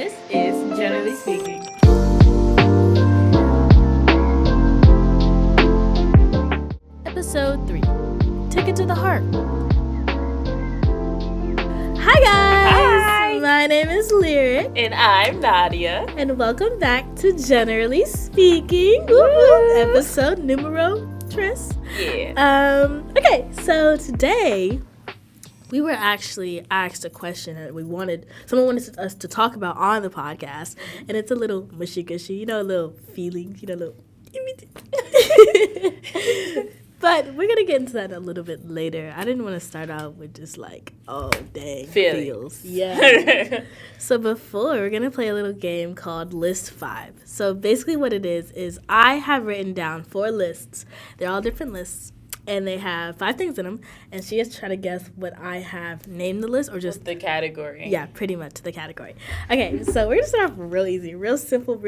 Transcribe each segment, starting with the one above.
This is Generally Speaking. Episode 3. Take it to the heart. Hi guys! Hi! My name is Lyric. And I'm Nadia. And welcome back to Generally Speaking. Woo-hoo. Episode numero 3. Yeah. Okay, so today we were actually asked a question that someone wanted us to talk about on the podcast, and it's a little mushy-gushy, a little feelings, a little. But we're gonna get into that a little bit later. I didn't want to start out with just like, oh dang, feels. Yeah. So before, we're gonna play a little game called List 5. So basically what it is I have written down 4 lists. They're all different lists. And they have 5 things in them, and she is trying to guess what I have named the list, or just the category. Yeah, pretty much the category. Okay, so we're gonna start off real easy, real simple,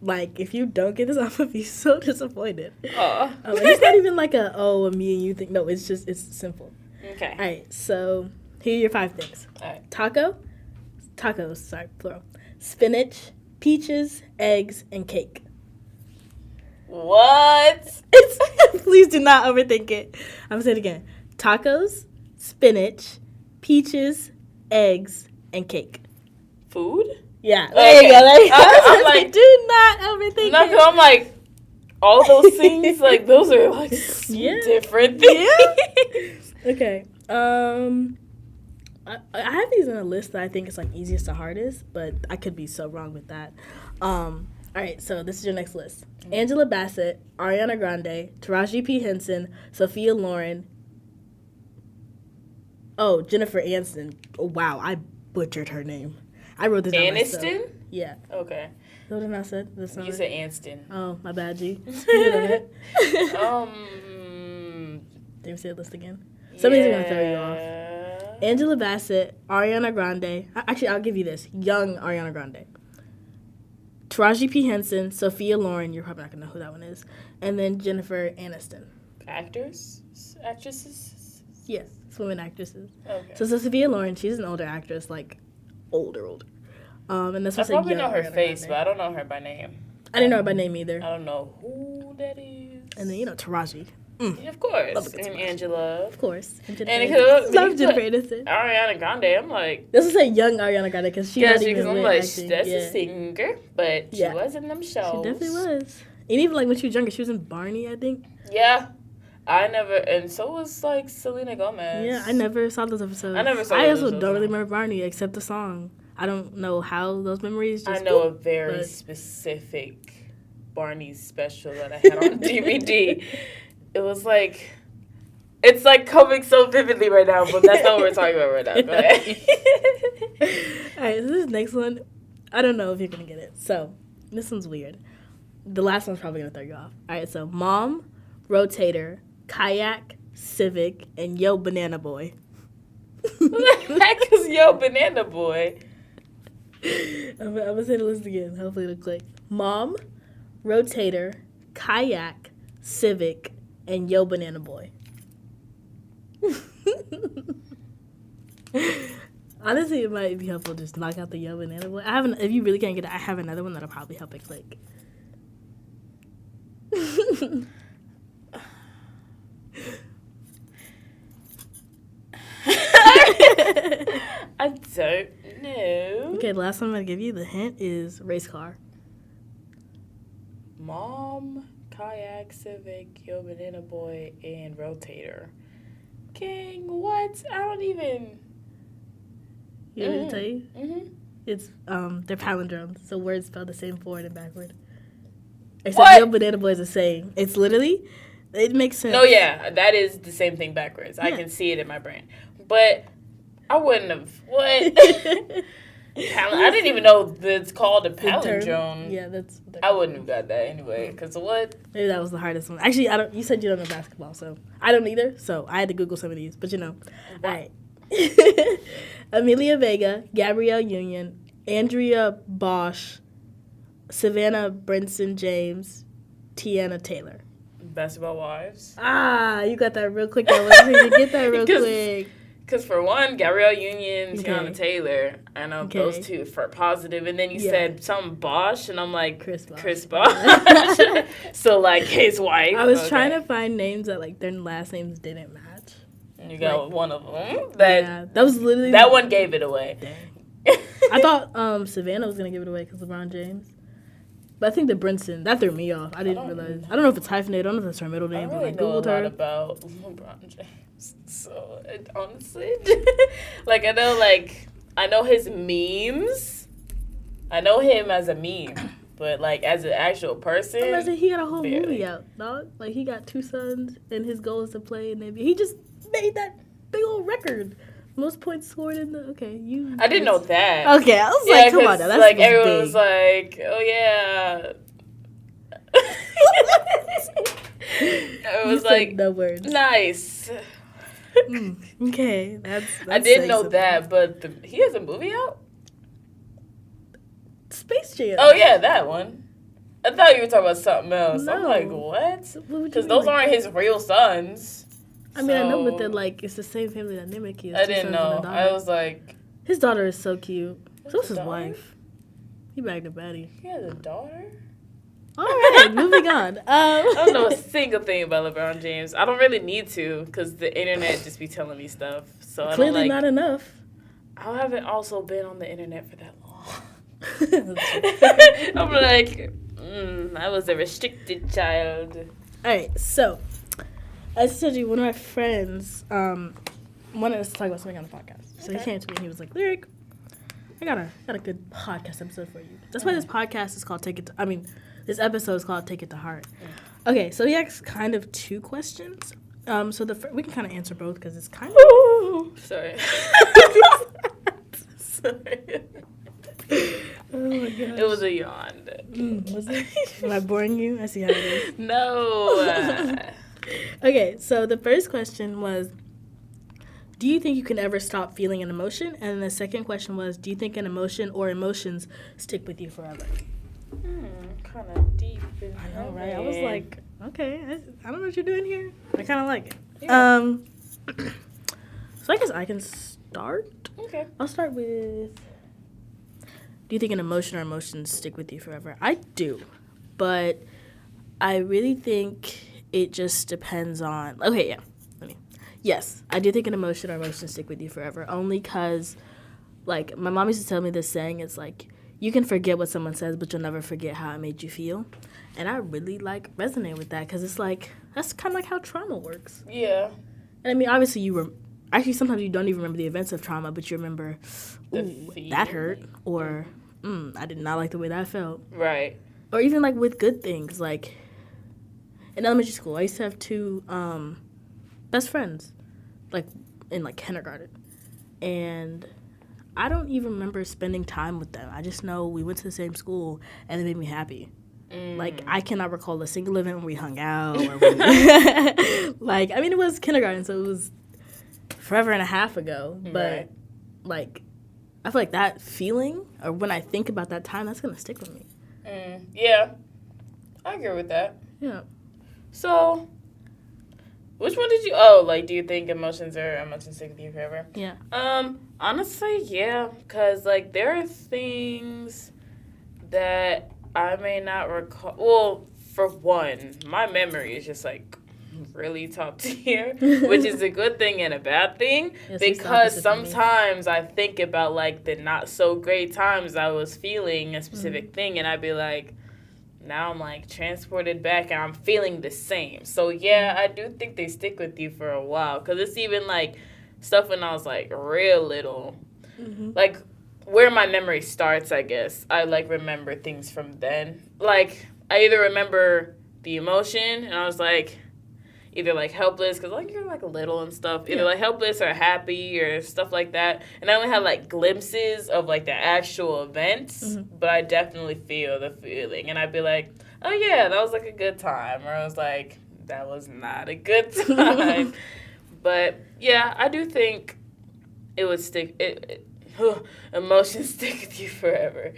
like if you don't get this, I'm gonna be so disappointed. It's not even like a me and you thing. No, it's simple. Okay. All right, so here are your 5 things. All right. Tacos, sorry, plural. Spinach, peaches, eggs, and cake. What? Please do not overthink it. I'm gonna say it again. Tacos, spinach, peaches, eggs, and cake. Food? Yeah, there you go. I'm like, do not overthink it. I'm like, all those things, like, those are like different things. Yeah. Okay. I have these in a list that I think is like easiest to hardest, but I could be so wrong with that. All right, so this is your next list. Angela Bassett, Ariana Grande, Taraji P. Henson, Sophia Loren. Oh, Jennifer Aniston. Oh, wow, I butchered her name. I wrote this down myself. Aniston? Yeah. Okay. What did I say? You said Aniston. Oh, my bad, G. You did that. Did we say the list again? Somebody's going to throw you off. Angela Bassett, Ariana Grande. Actually, I'll give you this. Young Ariana Grande. Taraji P. Henson, Sophia Loren, you're probably not going to know who that one is, and then Jennifer Aniston. Actresses? Yes, it's women actresses. Okay. So Sophia Loren, she's an older actress, like older. And that's I what probably know her Ariana face, Grande. but I don't know her by name. I didn't know her by name either. I don't know who that is. And then, Taraji. Yeah, of course. Love a good And Taraji. Angela. Of course. And Love Jennifer Aniston. Ariana Grande, I'm like... This is a young Ariana Grande, because she's not even I'm with like, acting. that's a singer, but she was in them shows. She definitely was. And even, like, when she was younger, she was in Barney, I think. Yeah. And so was, like, Selena Gomez. Yeah, I never saw those episodes. I also don't really remember Barney, except the song. I don't know how those memories just... I know a very specific Barney special that I had on DVD. It was like... It's like coming so vividly right now, but that's not what we're talking about right now. All right, so this next one, I don't know if you're going to get it. So, this one's weird. The last one's probably going to throw you off. All right, so Mom, Rotator, Kayak, Civic, and Yo Banana Boy. Who the heck is Yo Banana Boy? I'm going to say the list again. Hopefully it'll click. Mom, Rotator, Kayak, Civic, and Yo Banana Boy. Honestly, it might be helpful just to knock out the Yo Banana Boy. If you really can't get it, I have another one that'll probably help it click. I don't know. Okay, the last one I'm going to give you, the hint, is race car. Mom, Kayak, Civic, Yo Banana Boy, and Rotator. King, what? I don't even... You want me to tell you? Mm-hmm. It's, they're palindromes, so words spelled the same forward and backward. Except What? Yo Banana Boy is the same. It's literally, it makes sense. No, yeah, that is the same thing backwards. I can see it in my brain. But I wouldn't have... What? I didn't even know it's called a palindrome. Yeah, that's... I wouldn't have got that anyway, because what? Maybe that was the hardest one. Actually, you said you don't know basketball, so I don't either, so I had to Google some of these, but All right. Amelia Vega, Gabrielle Union, Andrea Bosch, Savannah Brinson James, Tiana Taylor. Basketball Wives. You got that real quick. I was going to get that real quick. Because for one, Gabrielle Union, Tiana Taylor, I know those two for positive. And then you said some Bosch, and I'm like, Chris Bosch. So, like, his wife. I was trying to find names that, like, their last names didn't match. And you got one of them. That was literally... That one gave it away. Dang. I thought Savannah was going to give it away because LeBron James. But I think the Brinson, that threw me off. I didn't realize. I don't know if it's hyphenated. I don't know if it's her middle name. I really know a lot about LeBron James. So, honestly, like, I know his memes. I know him as a meme, but, like, as an actual person. Imagine he got a whole movie out, dog. Like, he got 2 sons, and his goal is to play in the NBA. He just made that big old record. Most points scored in the... I didn't know that. Okay, I was like, come on now. That's like, everyone was like, oh, yeah. It was like... no words. Nice. Okay, that's I didn't know that, but he has a movie out? Space Jam. Oh, yeah, that one. I thought you were talking about something else. No. I'm like, what? Because those aren't his real sons. I mean, I know, but they're like, it's the same family that Nimik is. I didn't know. I was like... His daughter is so cute. So's his wife. He bagged a baddie. He has a daughter? All right, moving on. I don't know a single thing about LeBron James. I don't really need to because the internet just be telling me stuff. So clearly not enough. I haven't also been on the internet for that long. I'm like, I was a restricted child. All right, so as I told you, one of my friends wanted us to talk about something on the podcast. So he came to me and he was like, Lyric, I got a good podcast episode for you. That's why this podcast is called this episode is called Take It to Heart. Yeah. Okay, so he asked kind of 2 questions. So we can kind of answer both because it's kind of... Sorry. Sorry. Oh my gosh. It was a yawn. Was it? Am I boring you? I see how it is. No. Okay, so the first question was, do you think you can ever stop feeling an emotion? And the second question was, do you think an emotion or emotions stick with you forever? Kind of deep. I know, right? I was like, okay, I don't know what you're doing here. I kind of like it. Yeah. So I guess I can start. Okay. I'll start with, do you think an emotion or emotions stick with you forever? I do, but I really think it just depends on, okay, yeah. Yes, I do think an emotion or emotions stick with you forever, only because, like, my mom used to tell me this saying, it's like, you can forget what someone says, but you'll never forget how it made you feel. And I really, like, resonate with that, because it's like, that's kind of like how trauma works. Yeah. And I mean, obviously, actually, sometimes you don't even remember the events of trauma, but you remember, ooh, that hurt, or, I did not like the way that felt. Right. Or even, like, with good things, like, in elementary school, I used to have 2 best friends, like, in, like, kindergarten. And I don't even remember spending time with them. I just know we went to the same school, and it made me happy. Like, I cannot recall a single event when we hung out. Or like, I mean, it was kindergarten, so it was forever and a half ago. But, like, I feel like that feeling, or when I think about that time, that's going to stick with me. Yeah. I agree with that. Yeah. So, which one did you... do you think emotions stick with you forever? Yeah. Honestly, yeah. Because, like, there are things that I may not recall. Well, for one, my memory is just, like, really top tier, which is a good thing and a bad thing. Yes, because sometimes I think about, like, the not so great times I was feeling a specific thing, and I'd be like... Now I'm, like, transported back, and I'm feeling the same. So, yeah, I do think they stick with you for a while. Because it's even, like, stuff when I was, like, real little. Like, where my memory starts, I guess. I, like, remember things from then. Like, I either remember the emotion, and I was, like, either, like, helpless, because, like, you're, like, little and stuff. Either, like, helpless or happy or stuff like that. And I only had, like, glimpses of, like, the actual events. But I definitely feel the feeling. And I'd be like, oh, yeah, that was, like, a good time. Or I was like, that was not a good time. But, yeah, I do think it would stick. Emotions stick with you forever.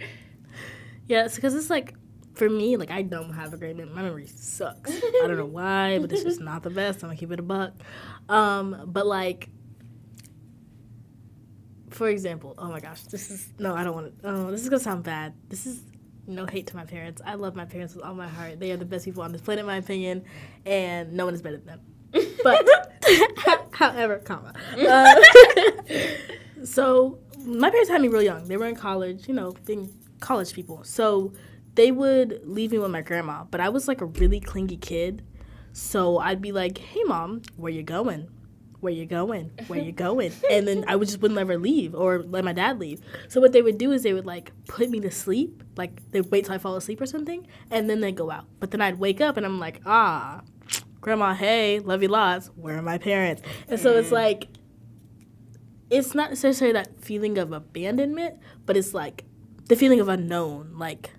Yeah, it's because it's, like, for me, like, I don't have a great memory. My memory sucks. I don't know why, but it's just not the best. I'm going to keep it a buck. But, like, for example, oh my gosh, this is gonna sound bad. This is no hate to my parents. I love my parents with all my heart. They are the best people on this planet, in my opinion, and no one is better than them. But, however, so my parents had me real young. They were in college, being college people. So they would leave me with my grandma, but I was like a really clingy kid. So I'd be like, hey, Mom, where you going? Where you going? Where you going? And then I wouldn't let her leave or let my dad leave. So what they would do is they would, like, put me to sleep. Like, they'd wait till I fall asleep or something, and then they'd go out. But then I'd wake up, and I'm like, Grandma, hey, love you lots. Where are my parents? And so it's like, it's not necessarily that feeling of abandonment, but it's like the feeling of unknown. Like,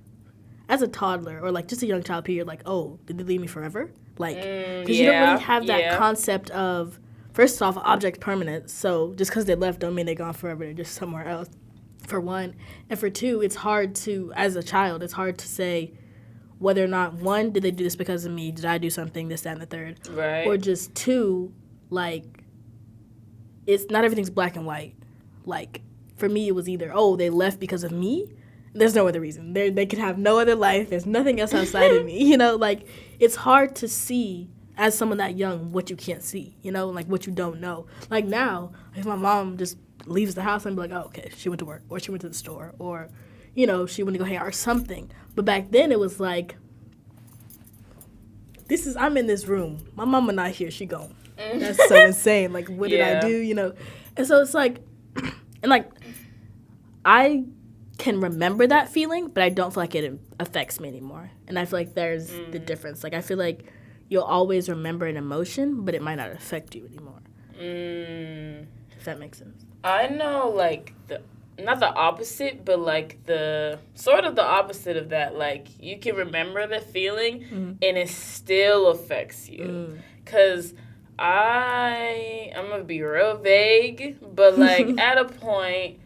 as a toddler or like just a young child, you're like, oh, did they leave me forever? Like, because you don't really have that concept of, first off, object permanence. So just because they left don't mean they're gone forever. They're just somewhere else, for one. And for two, it's hard to, as a child, it's hard to say whether or not, one, did they do this because of me? Did I do something, this, that, and the third? Right. Or just two, like, it's not everything's black and white. Like, for me, it was either, oh, they left because of me. There's no other reason. They could have no other life. There's nothing else outside of me. Like, it's hard to see, as someone that young, what you can't see, like what you don't know. Like now, if my mom just leaves the house, I'm like, oh, okay, she went to work, or she went to the store, or, she went to go hang out or something. But back then it was like, I'm in this room. My mama not here, she gone. That's so insane. Like, what did I do, And so it's like, and like, I can remember that feeling, but I don't feel like it affects me anymore. And I feel like there's the difference. Like, I feel like you'll always remember an emotion, but it might not affect you anymore. If that makes sense. I know, like, not the opposite, but, like, the sort of the opposite of that. Like, you can remember the feeling, and it still affects you. Because I'm going to be real vague, but, like, at a point,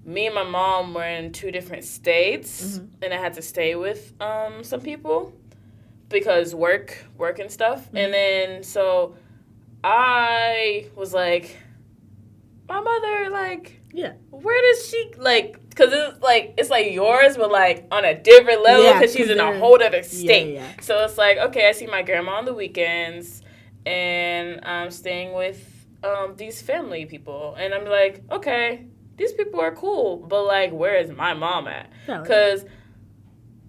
me and my mom were in 2 different states, and I had to stay with some people because work and stuff. And then, so I was like, my mother, like, where does she, like, because it's like yours, but, like, on a different level because she's in a whole other state. So it's like, okay, I see my grandma on the weekends, and I'm staying with these family people. And I'm like, okay, these people are cool, but, like, where is my mom at? Because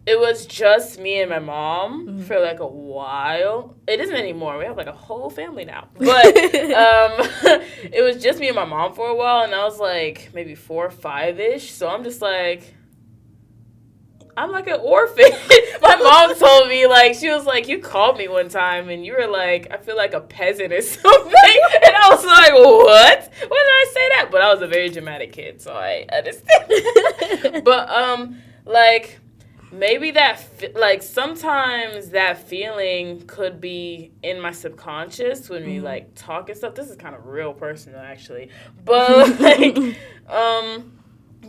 it was just me and my mom for, like, a while. It isn't anymore. We have, like, a whole family now. But it was just me and my mom for a while, and I was, like, maybe 4 or 5-ish. So I'm just, like, I'm like an orphan. My mom told me, like, she was like, you called me one time, and you were like, I feel like a peasant or something. And I was like, what? When did I say that? But I was a very dramatic kid, so I understand. But, like, maybe like, sometimes that feeling could be in my subconscious when we, like, talk and stuff. This is kind of real personal, actually. But, like,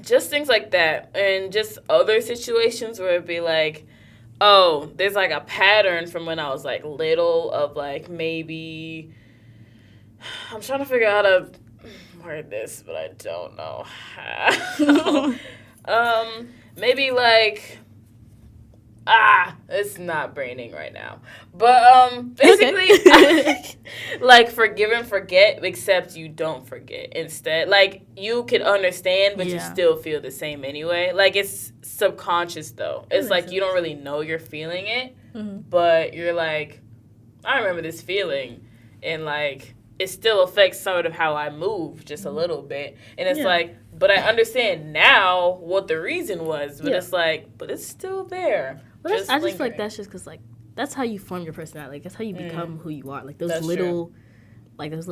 just things like that. And just other situations where it'd be like, oh, there's, like, a pattern from when I was, like, little of, like, maybe, I'm trying to figure out how to word this, but I don't know how. Maybe, like, it's not braining right now. But, basically, like, forgive and forget, except you don't forget instead. Like, you can understand, but you still feel the same anyway. Like, it's subconscious, though. It's like you don't really know you're feeling it, but you're like, I remember this feeling, and, like, it still affects sort of how I move just a little bit. And it's like, but I understand now what the reason was, but it's like, but it's still there. But I just feel like that's just because, like, that's how you form your personality. Like, that's how you become who you are. Like, those little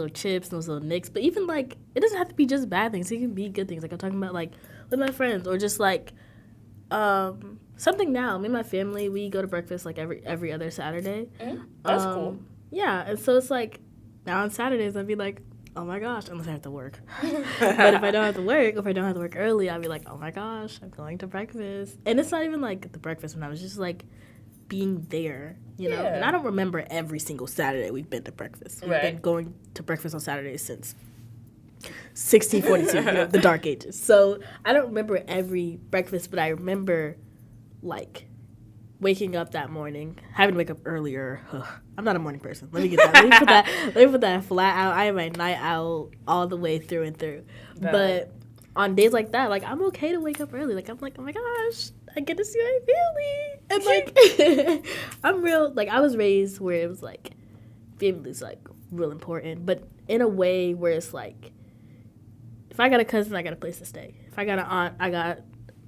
chips, those little nicks. But even, like, it doesn't have to be just bad things. It can be good things. Like, I'm talking about, like, with my friends, or just, like, something now. Me and my family, we go to breakfast, like, every other Saturday. That's cool. Yeah, and so it's, like, now on Saturdays, I'd be like, oh my gosh, unless I have to work. But if I don't have to work, if I don't have to work early, I'd be like, oh my gosh, I'm going to breakfast. And it's not even like the breakfast when I was just like being there, you know? And I don't remember every single Saturday we've been to breakfast. We've been going to breakfast on Saturdays since 1642, the Dark Ages. So I don't remember every breakfast, but I remember, like, waking up that morning, having to wake up earlier. Ugh, I'm not a morning person. Let me get that. Let me put that flat out. I am a night owl all the way through and through. But on days like that, like, I'm okay to wake up early. Like, I'm like, oh my gosh, I get to see my family. And like, I'm real. Like, I was raised where it was like, family's like real important, but in a way where it's like, if I got a cousin, I got a place to stay. If I got an aunt, I got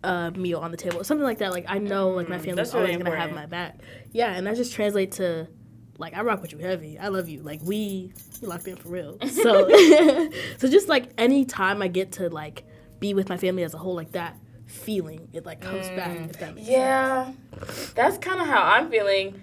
a meal on the table. Something like that. Like, I know, like, my family's always going to have my back. Yeah, and that just translates to, like, I rock with you heavy. I love you. Like, we locked in for real. So, so just, like, any time I get to, like, be with my family as a whole, like, that feeling, it, like, comes back, if that makes sense. That's kind of how I'm feeling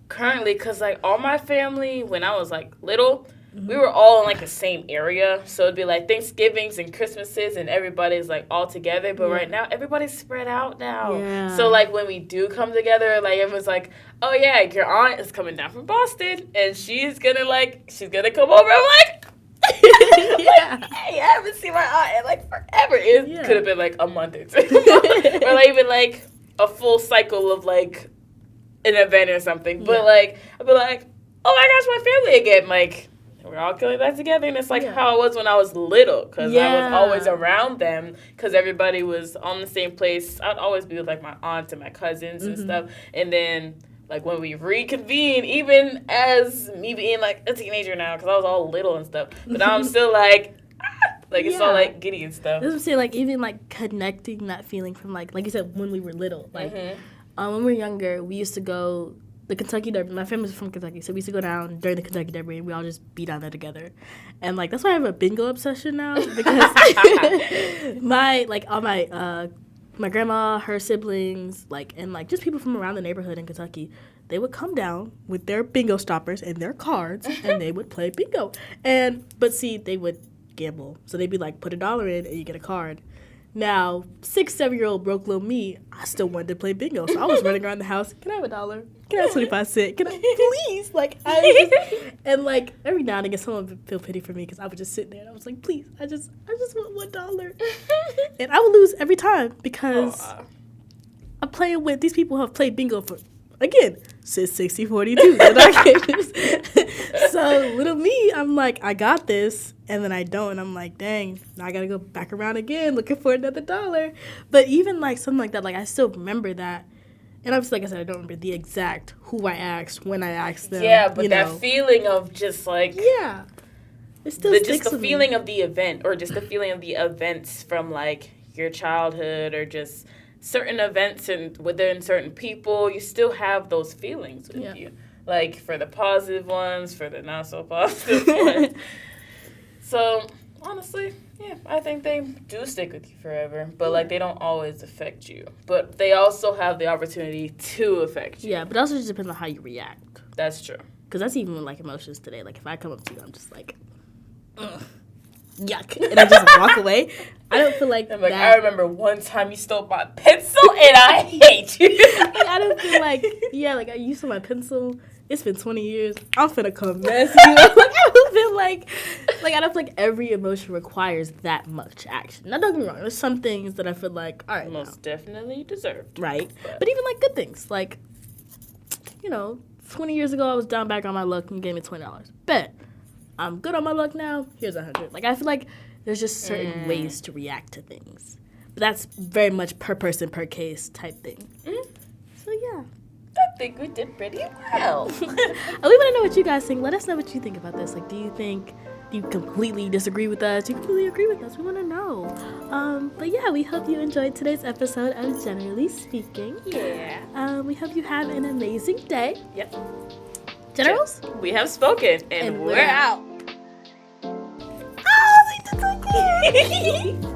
currently, because, like, all my family, when I was, like, little, we were all in, like, the same area. So it'd be, like, Thanksgivings and Christmases and everybody's, like, all together. But right now, everybody's spread out now. Yeah. So, like, when we do come together, like, everyone's like, oh, yeah, your aunt is coming down from Boston. And she's going to come over. I'm like, like, hey, I haven't seen my aunt in, like, forever. It could have been, like, a month or two. Or, like, even, like, a full cycle of, like, an event or something. Yeah. But, like, I'd be like, oh, my gosh, my family again. Like, we're all coming back together, and it's like how it was when I was little, because I was always around them, because everybody was on the same place. I'd always be with, like, my aunts and my cousins and stuff, and then, like, when we reconvene, even as me being, like, a teenager now, because I was all little and stuff, but I'm still, like, it's all, like, giddy and stuff. I was saying, like, even, like, connecting that feeling from, like you said, when we were little, like, when we were younger, we used to go the Kentucky Derby. My family's from Kentucky, so we used to go down during the Kentucky Derby, and we all just be down there together. And, like, that's why I have a bingo obsession now, because my grandma, her siblings, like, and, like, just people from around the neighborhood in Kentucky, they would come down with their bingo stoppers and their cards, and they would play bingo. But see, they would gamble. So they'd be like, put $1 in and you get a card. Now, 6-7-year-old broke little me, I still wanted to play bingo. So I was running around the house, can I have $1? Can I have 25 cents? Can I, please? Like, and, like, every now and again, someone would feel pity for me because I would just sit there and I was like, please, I just want $1. And I would lose every time because I'm playing with these people who have played bingo for, again, since 6042. So little me, I'm like, I got this, and then I don't, and I'm like, dang, now I gotta go back around again looking for another $1. But even, like, something like that, like, I still remember that. And obviously, like I said, I don't remember the exact who I asked, when I asked them. Yeah, but that feeling of just, like... Yeah. It still sticks just the feeling of the event, or just the feeling of the events from, like, your childhood, or just certain events and within certain people, you still have those feelings with you. Like, for the positive ones, for the not so positive ones. So, honestly, yeah, I think they do stick with you forever. But, like, they don't always affect you. But they also have the opportunity to affect you. Yeah, but it also just depends on how you react. That's true. Because that's even with, like, emotions today. Like, if I come up to you, I'm just like, ugh, yuck. And I just walk away. I don't feel like that. I remember one time you stole my pencil, and I hate you. I don't feel like, you stole my pencil. It's been 20 years. I'm finna come mess you up. Like, I don't feel like I don't feel like every emotion requires that much action. Now, don't get me wrong. There's some things that I feel like, all right, most definitely deserved. Right. But even, like, good things. Like, 20 years ago, I was down back on my luck and gave me $20. Bet. I'm good on my luck now. Here's $100. Like, I feel like there's just certain ways to react to things. But that's very much per person, per case type thing. So, yeah. I think we did pretty well. We want to know what you guys think. Let us know what you think about this. Like, do you completely disagree with us? Do you completely agree with us? We want to know. But yeah, we hope you enjoyed today's episode of Generally Speaking. Yeah. We hope you have an amazing day. Yep. Generals? We have spoken, and we're out. Oh, they did so good.